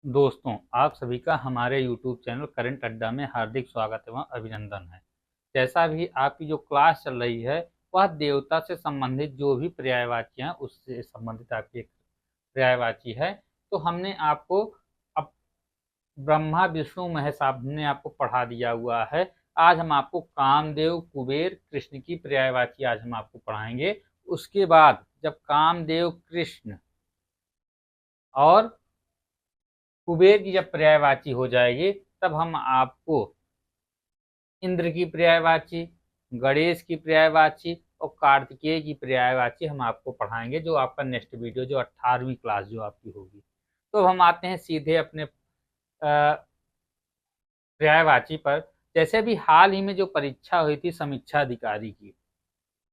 दोस्तों, आप सभी का हमारे YouTube चैनल करंट अड्डा में हार्दिक स्वागत एवं अभिनंदन है। जैसा भी आपकी जो क्लास चल रही है वह देवता से संबंधित जो भी पर्यायवाची हैं उससे संबंधित आपकी एक पर्यायवाची है। तो हमने आपको अब ब्रह्मा विष्णु महेश हमने आपको पढ़ा दिया हुआ है। आज हम आपको कामदेव कुबेर कृष्ण की पर्यायवाची आज हम आपको पढ़ाएंगे। उसके बाद जब कामदेव कृष्ण और कुबेर की जब पर्यायवाची हो जाएगी तब हम आपको इंद्र की पर्यायवाची, गणेश की पर्यायवाची और कार्तिकेय की पर्यायवाची हम आपको पढ़ाएंगे, जो आपका नेक्स्ट वीडियो जो 18वीं क्लास जो आपकी होगी। तो हम आते हैं सीधे अपने पर्यायवाची पर। जैसे अभी हाल ही में जो परीक्षा हुई थी समीक्षा अधिकारी की,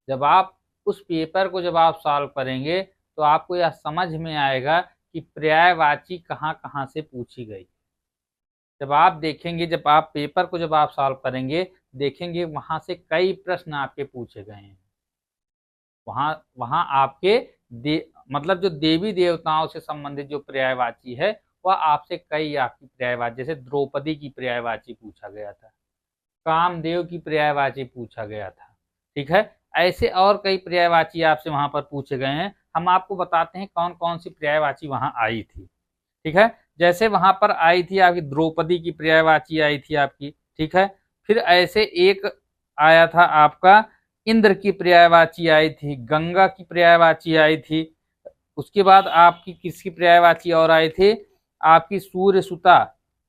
जब आप उस पेपर को जब आप सॉल्व करेंगे तो आपको यह समझ में आएगा कि पर्यायवाची कहाँ कहाँ से पूछी गई। जब आप देखेंगे, जब आप पेपर को जब आप सॉल्व करेंगे देखेंगे वहां से कई प्रश्न आपके पूछे गए हैं। वहां वहां आपके मतलब जो देवी देवताओं से संबंधित जो पर्यायवाची है वह आपसे कई आपकी पर्यायवाची, जैसे द्रौपदी की पर्यायवाची पूछा गया था, कामदेव की पर्यायवाची पूछा गया था। ठीक है, ऐसे और कई पर्यायवाची आपसे वहां पर पूछे गए हैं। हम आपको बताते हैं कौन कौन सी पर्यायवाची वहां आई थी। ठीक है, जैसे वहां पर आई थी आपकी द्रौपदी की पर्यायवाची आई थी आपकी। ठीक है, फिर ऐसे एक आया था आपका इंद्र की पर्यायवाची आई थी, गंगा की पर्यायवाची आई थी। उसके बाद आपकी किसकी पर्यायवाची और आई थी, आपकी सूर्य सुता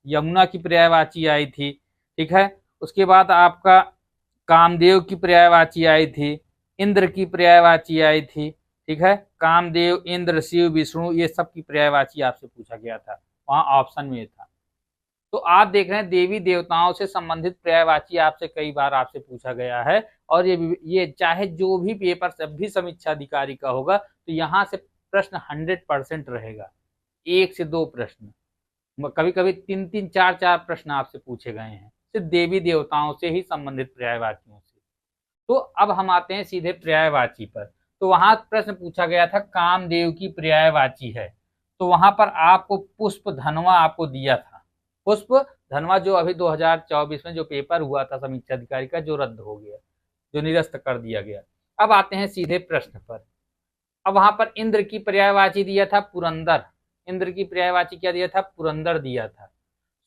यमुना की पर्यायवाची आई थी। ठीक है, उसके बाद आपका कामदेव की पर्यायवाची आई थी, इंद्र की पर्यायवाची आई थी। ठीक है, कामदेव, इंद्र, शिव, विष्णु, ये सब की पर्यायवाची आपसे पूछा गया था, वहां ऑप्शन में था। तो आप देख रहे हैं देवी देवताओं से संबंधित पर्यायवाची आपसे कई बार आपसे पूछा गया है। और ये चाहे जो भी पेपर जब भी समीक्षा अधिकारी का होगा तो यहाँ से प्रश्न 100% रहेगा। एक से दो प्रश्न, कभी कभी तीन तीन चार चार प्रश्न आपसे पूछे गए हैं सिर्फ देवी देवताओं से ही संबंधित पर्यायवाचियों से। तो अब हम आते हैं सीधे पर्यायवाची पर। तो वहां प्रश्न पूछा गया था कामदेव की पर्यायवाची है, तो वहां पर आपको पुष्प धनवा आपको दिया था। पुष्प धनवा जो अभी 2024 में जो पेपर हुआ था समीक्षा अधिकारी का, जो रद्द हो गया, जो निरस्त कर दिया गया। अब आते हैं सीधे प्रश्न पर। अब वहां पर इंद्र की पर्यायवाची दिया था पुरंदर, इंद्र की पर्यायवाची क्या दिया था, पुरंदर दिया था।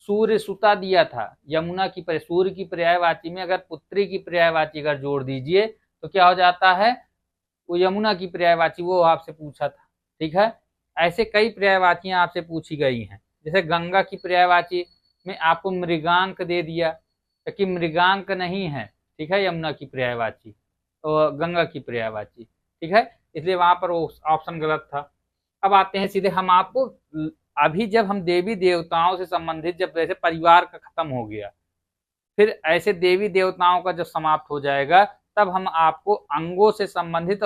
सूर्य सुता दिया था, यमुना की सूर्य की पर्यायवाची में अगर पुत्री की पर्यायवाची अगर जोड़ दीजिए तो क्या हो जाता है, वो यमुना की पर्यायवाची, वो आपसे पूछा था। ठीक है, ऐसे कई पर्यायवाचियां आपसे पूछी गई हैं। जैसे गंगा की पर्यायवाची में आपको मृगांक दे दिया, क्योंकि मृगांक नहीं है। ठीक है, यमुना की पर्यायवाची तो गंगा की पर्यायवाची। ठीक है, इसलिए वहां पर वो ऑप्शन गलत था। अब आते हैं सीधे हम आपको, अभी जब हम देवी देवताओं से संबंधित, जब जैसे परिवार का खत्म हो गया, फिर ऐसे देवी देवताओं का जब समाप्त हो जाएगा तब हम आपको अंगों से संबंधित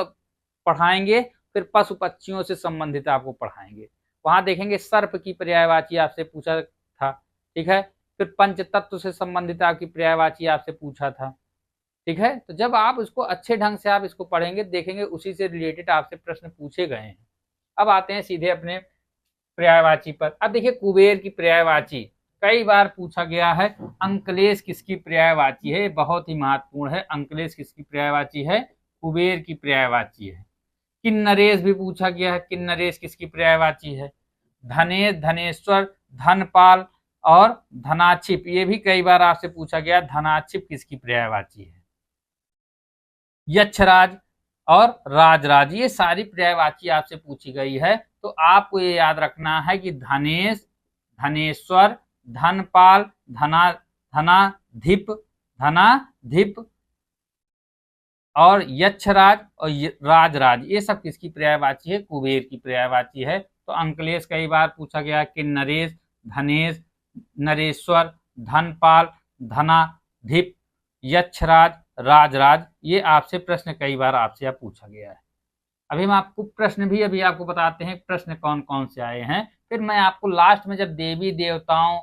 पढ़ाएंगे, फिर पशु पक्षियों से संबंधित आपको पढ़ाएंगे। वहां देखेंगे सर्प की पर्यायवाची आपसे पूछा था। ठीक है, फिर पंच तत्व से संबंधित आपकी पर्यायवाची आपसे पूछा था। ठीक है, तो जब आप इसको अच्छे ढंग से आप इसको पढ़ेंगे देखेंगे उसी से रिलेटेड आपसे प्रश्न पूछे गए हैं। अब आते हैं सीधे अपने पर्यायवाची पर। अब देखिए कुबेर की पर्यायवाची कई बार पूछा गया है। अंकलेश किसकी पर्यायवाची है, बहुत ही महत्वपूर्ण है। अंकलेश किसकी पर्यायवाची है, कुबेर की पर्यायवाची है। किन्नरेश भी पूछा गया है, किन्नरेश किसकी पर्यायवाची है। धनेश, धनेश्वर, धनपाल और धनाक्षिप, ये भी कई बार आपसे पूछा गया, धनाक्षिप किसकी पर्यायवाची है। यक्षराज और राजराज, ये सारी पर्यायवाची आपसे पूछी गई है। तो आपको ये याद रखना है कि धनेश, धनेश्वर, धनपाल, धनाधिप, धनाधिप और यक्षराज और राजराज, ये सब किसकी पर्यायवाची है, कुबेर की पर्यायवाची है। तो अंकलेश कई बार पूछा गया, कि नरेश, धनेश, नरेश्वर, धनपाल, धनाधिप, यक्षराज, राजराज, ये आपसे प्रश्न कई बार आपसे पूछा गया है। अभी हम आपको प्रश्न भी अभी आपको बताते हैं प्रश्न कौन कौन से आए हैं। फिर मैं आपको लास्ट में जब देवी देवताओं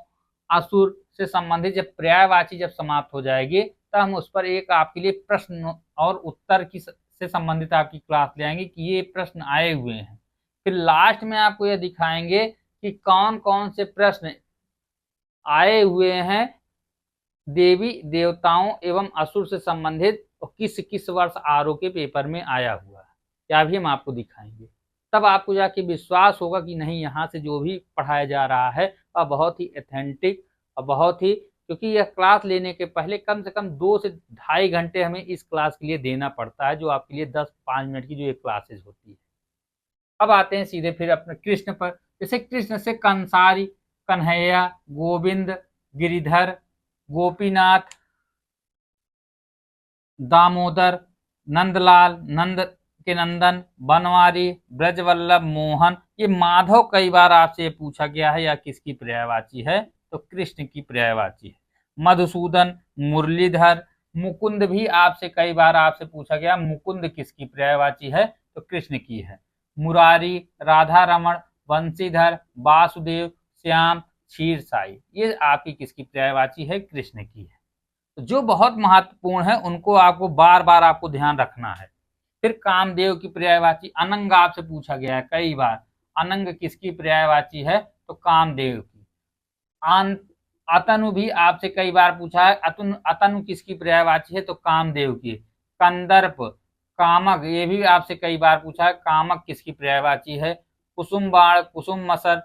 असुर से संबंधित जब पर्यायवाची जब समाप्त हो जाएगी तब हम उस पर एक आपके लिए प्रश्न और उत्तर की से संबंधित आपकी क्लास ले आएंगे कि ये प्रश्न आए हुए हैं। फिर लास्ट में आपको यह दिखाएंगे कि कौन कौन से प्रश्न आए हुए हैं देवी देवताओं एवं असुर से संबंधित और किस किस वर्ष आरओ के पेपर में आया हुआ है, क्या भी हम आपको दिखाएंगे। तब आपको जाके विश्वास होगा कि नहीं, यहाँ से जो भी पढ़ाया जा रहा है वह बहुत ही ऑथेंटिक और बहुत ही, क्योंकि यह क्लास लेने के पहले कम से कम 2 से ढाई घंटे हमें इस क्लास के लिए देना पड़ता है, जो आपके लिए 10-5 मिनट की जो ये क्लासेज होती है। अब आते हैं सीधे फिर अपने कृष्ण पर। जैसे कृष्ण से कंसारी, कन्हैया, गोविंद, गिरिधर, गोपीनाथ, दामोदर, नंदलाल, नंद के नंदन, बनवारी, ब्रजवल्लभ, मोहन, ये माधव कई बार आपसे पूछा गया है, या किसकी पर्यायवाची है, तो कृष्ण की पर्यायवाची है। मधुसूदन, मुरलीधर, मुकुंद भी आपसे कई बार आपसे पूछा गया, मुकुंद किसकी पर्यायवाची है, तो कृष्ण की है। मुरारी, राधा रमण, बंशीधर, वासुदेव, श्याम, क्षीरसाई, ये आपकी किसकी पर्यायवाची है, कृष्ण की है। तो जो बहुत महत्वपूर्ण है उनको आपको बार बार आपको ध्यान रखना है। फिर कामदेव की पर्यायवाची, अनंग आपसे पूछा गया है कई बार, अनंग किसकी पर्यायवाची है, तो कामदेव की। अतनु भी आपसे कई बार पूछा है, अतनु किसकी पर्यायवाची है, तो कामदेव की। कंदर्प, कामक, ये भी आपसे कई बार पूछा है, कामक किसकी पर्यायवाची है। कुसुम बाण, कुसुम मसर,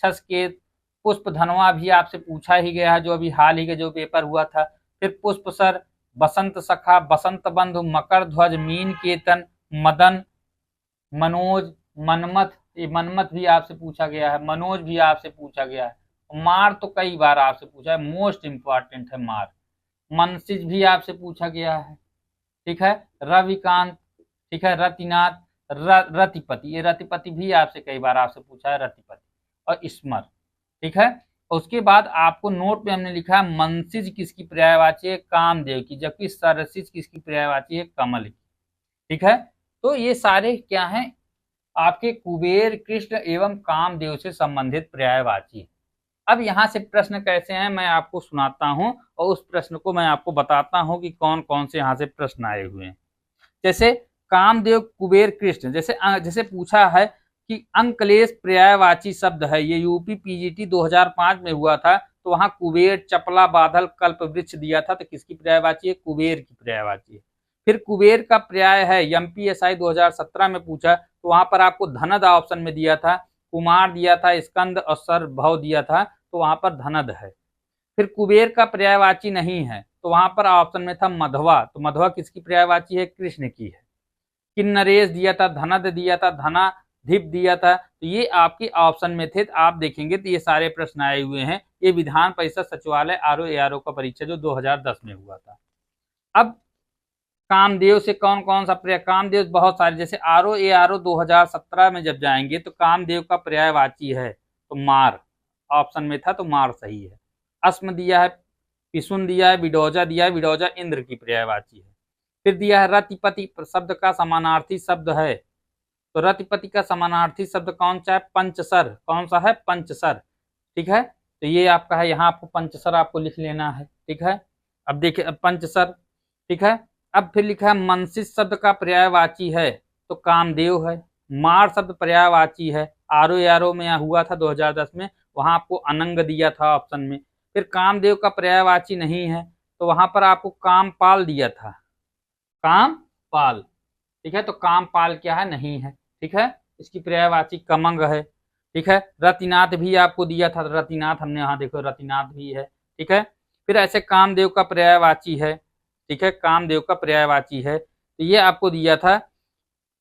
छसकेत, पुष्प धनवा भी आपसे पूछा ही गया है, जो अभी हाल ही का जो पेपर हुआ था। फिर पुष्पसर, बसंत सखा, बसंत बंधु, मकर ध्वज, मीन केतन, मदन, मनोज, मनमथ, ये मनमथ भी आपसे पूछा गया है, मनोज भी आपसे पूछा गया है। मार तो कई बार आपसे पूछा है, मोस्ट इंपॉर्टेंट है मार। मनसिज भी आपसे पूछा गया है, ठीक है। रविकांत, ठीक है। रतिनाथ, रतिपति, ये रतिपति भी आपसे कई बार आपसे पूछा है, रतिपति। और स्मर, ठीक है। उसके बाद आपको नोट पे हमने लिखा है मनसिज किसकी पर्यायवाची है, कामदेव की, जबकि सरसिज किसकी पर्यायवाची है, कमल की, ठीक है। तो ये सारे क्या हैं, आपके कुबेर, कृष्ण एवं कामदेव से संबंधित पर्यायवाची। अब यहाँ से प्रश्न कैसे हैं मैं आपको सुनाता हूं, और उस प्रश्न को मैं आपको बताता हूं कि कौन कौन से यहाँ से प्रश्न आए हुए हैं। जैसे कामदेव, कुबेर, कृष्ण, जैसे पूछा है कि अंकलेश पर्यायवाची शब्द है, ये यूपी पीजीटी 2005 में हुआ था, तो वहां कुबेर, चपला, बादल, कल्प वृक्ष दिया था, तो किसकी पर्यायवाची है, कुबेर की पर्यायवाची है। फिर कुबेर का पर्याय है, एमपीएसआई 2017 में पूछा, तो वहां पर आपको धनद ऑप्शन में दिया था, कुमार दिया था, स्कंद और सर भव दिया था, तो वहां पर धनद है। फिर कुबेर का पर्यायवाची नहीं है, तो वहां पर ऑप्शन में था मधवा, तो मधवा किसकी पर्यायवाची है, कृष्ण की है। किन्नरेश दिया था, धनद दिया था, धना धिप दिया था, तो ये आपके ऑप्शन में थे। तो आप देखेंगे तो ये सारे प्रश्न आए हुए हैं, ये विधान परिषद सचिवालय आरओ एआरओ का परीक्षा जो 2010 में हुआ था। अब कामदेव से कौन कौन सा पर्याय, कामदेव बहुत सारे, जैसे आरओ एआरओ 2017 में जब जाएंगे तो कामदेव का पर्यायवाची है, तो मार ऑप्शन में था, तो मार सही है। अस्म दिया है, पिसुन दिया है, विडोजा दिया है, विडोजा इंद्र की पर्यायवाची है। फिर दिया है रतिपति शब्द का समानार्थी शब्द है, तो रतिपति का समानार्थी शब्द कौन सा है, पंचसर, कौन सा है, पंचसर, ठीक है। तो ये आपका है, यहाँ आपको पंचसर आपको लिख लेना है, ठीक है। अब देखिए पंचसर, ठीक है। अब फिर लिखा है मनसिज शब्द का पर्यायवाची है, तो कामदेव है। मार शब्द पर्यायवाची है, आरओ एआरओ में हुआ था 2010 में, वहां आपको अनंग दिया था ऑप्शन में। फिर कामदेव का पर्यायवाची नहीं है, तो वहां पर आपको कामपाल दिया था, कामपाल, ठीक है। तो कामपाल क्या है, नहीं है, ठीक है। इसकी पर्यायवाची कमंग है, ठीक है। रतिनाथ भी आपको दिया था, रतिनाथ हमने यहाँ देखो, रतिनाथ भी है, ठीक है। फिर ऐसे कामदेव का पर्यायवाची है, ठीक है, कामदेव का पर्यायवाची है, तो ये आपको दिया था,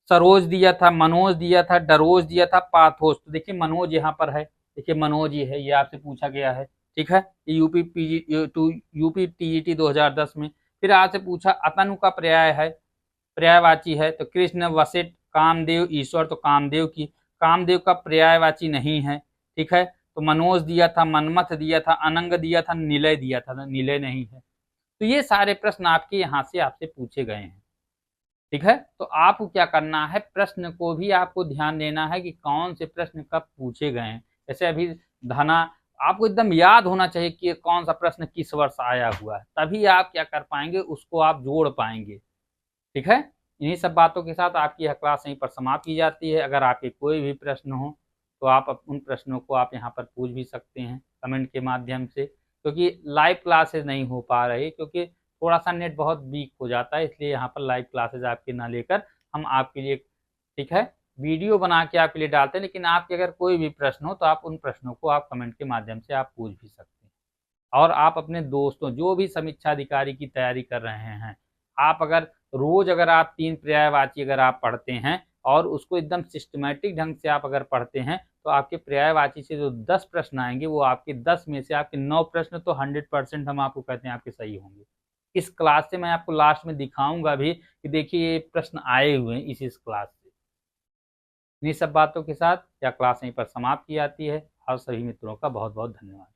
सरोज दिया था, मनोज दिया था, डरोज दिया था, पाथोस, तो देखिए मनोज यहाँ पर है, देखिए मनोज ये है, ये आपसे पूछा गया है, ठीक है। यूपी टीजीटी 2010 में। फिर आपसे पूछा अतनु का पर्याय है, पर्यायवाची है, तो कृष्ण, वशिष्ठ, कामदेव, ईश्वर, तो कामदेव की। कामदेव का पर्यायवाची नहीं है, ठीक है, तो मनोज दिया था, मनमथ दिया था, अनंग दिया था, निलय दिया था, निलय नहीं है। तो ये सारे प्रश्न आपके यहाँ से आपसे पूछे गए हैं, ठीक है। तो आपको क्या करना है, प्रश्न को भी आपको ध्यान देना है कि कौन से प्रश्न कब पूछे गए हैं। जैसे अभी धना, आपको एकदम याद होना चाहिए कि कौन सा प्रश्न किस वर्ष आया हुआ है, तभी आप क्या कर पाएंगे, उसको आप जोड़ पाएंगे, ठीक है। इन्हीं सब बातों के साथ आपकी यह क्लास यहीं पर समाप्त की जाती है। अगर आपके कोई भी प्रश्न हो तो आप उन प्रश्नों को आप यहाँ पर पूछ भी सकते हैं कमेंट के माध्यम से, क्योंकि लाइव क्लासेस नहीं हो पा रही, क्योंकि थोड़ा सा नेट बहुत वीक हो जाता है, इसलिए यहाँ पर लाइव क्लासेस आपके ना लेकर हम आपके लिए, ठीक है, वीडियो बना के आपके लिए डालते हैं। लेकिन आपके अगर कोई भी प्रश्न हो तो आप उन प्रश्नों को आप कमेंट के माध्यम से आप पूछ भी सकते हैं। और आप अपने दोस्तों जो भी समीक्षा अधिकारी की तैयारी कर रहे हैं, आप अगर रोज अगर आप 3 पर्यायवाची अगर आप पढ़ते हैं और उसको एकदम सिस्टमैटिक ढंग से आप अगर पढ़ते हैं, तो आपके पर्यायवाची से जो 10 प्रश्न आएंगे वो आपके 10 में से आपके 9 प्रश्न तो 100% हम आपको कहते हैं आपके सही होंगे। इस क्लास से मैं आपको लास्ट में दिखाऊंगा भी कि देखिए ये प्रश्न आए हुए हैं इस क्लास से। इन्हीं सब बातों के साथ यह क्लास यहीं पर समाप्त की जाती है और सभी मित्रों का बहुत बहुत धन्यवाद।